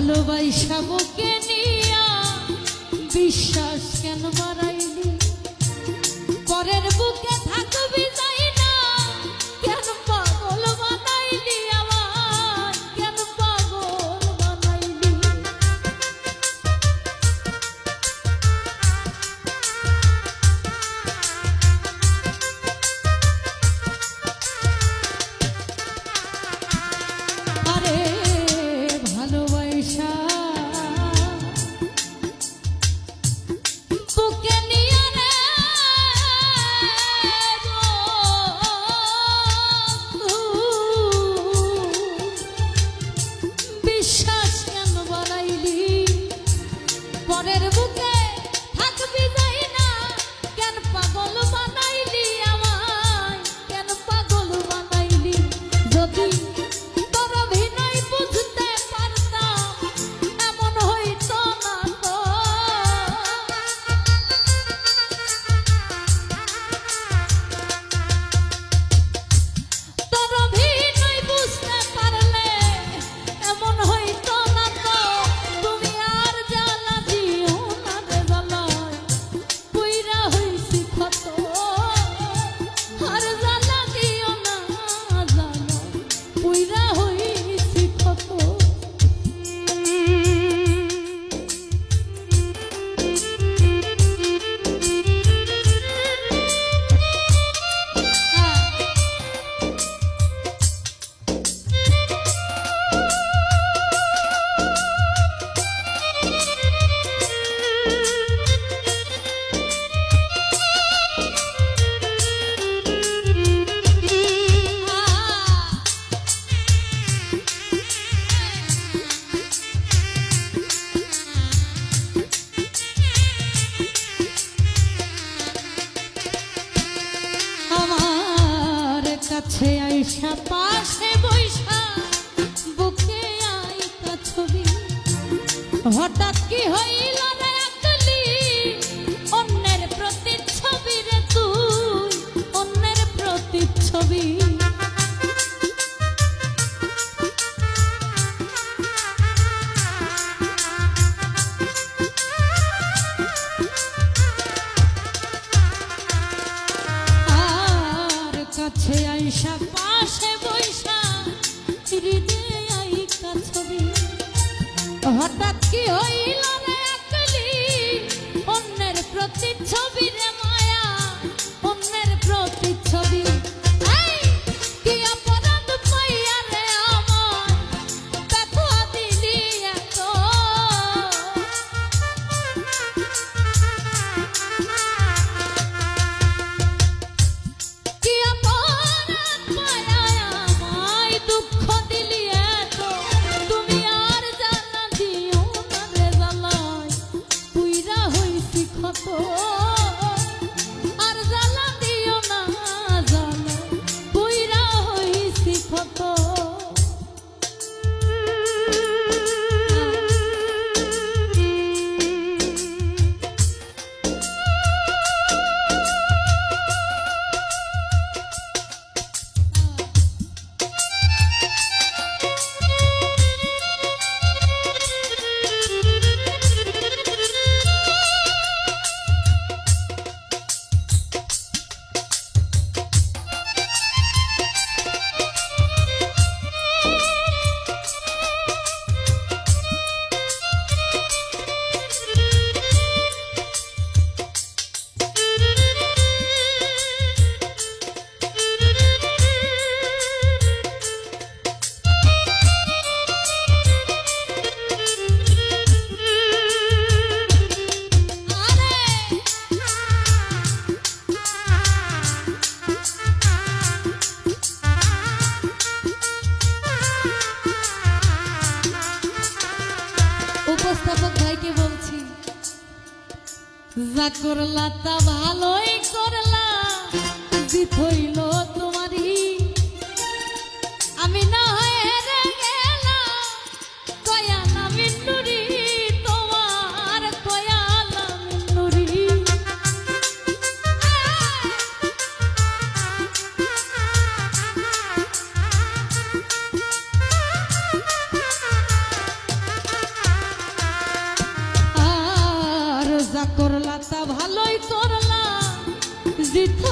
ভালোবাসা বুকে নিয়া বিশ্বাস কেন বাড়াইলি পরের বুকে থাকবি যাই না কেন পাগল বানাইলি আমার কেন পাগল বানাইলি আরে ভালোবাসা বুকে নিয়ে রে বিশ্বাস কেন বাড়াইলি পরের বুকে থাকবি যাই না কেন পাগল বানাইলি আমায় কেন পাগল বানাইলি যদি তোর অভিনয় বুঝতে পারতাম এমন হইতো না তো তোর অভিনয় বুঝতে পারলে এমন হইতো না তো তুমি আর জ্বালা দিও না রে জ্বালায় পুইরা হইছি ক্ষত আর জ্বালা দিও না জ্বালায় পুইরা হইছি ক্ষত আমার কাছে আইসা পাশে বৈশা বুকে আইতা ছবি হঠাৎ কি হইল রে আকলি অন্যের প্রতিচ্ছবি রে তুই অন্যের প্রতিচ্ছবি আর কাছে আইসা পাশে বৈশা হৃদয়ে আইতা ছবি হঠাৎ কি হইল রে আকলি অন্যের প্রতিচ্ছবি রে মায়া অন্যের প্রতিচ্ছবি এই কি অপরাধ পাইয়া রে আমার ব্যথা দিলি এত কি অপরাধ পাইয়া আমায় দুঃখ দিলি এত তুমি আর জানা দিও না রে জ্বালায় পুইরা হইছি ক্ষত আর জ্বালা দিও না জ্বালায় পুইরা হইছি ক্ষত উপস্থাপক ভাইকে বলছি যা করলা তা ভালোই করলা জিত হইল তোমারই আমি না হয় হেরে গেলাম কয়ালা মিন্নুরি তোমার কয়ালা মিন্নুরি করলা তা ভালোই করলা জিত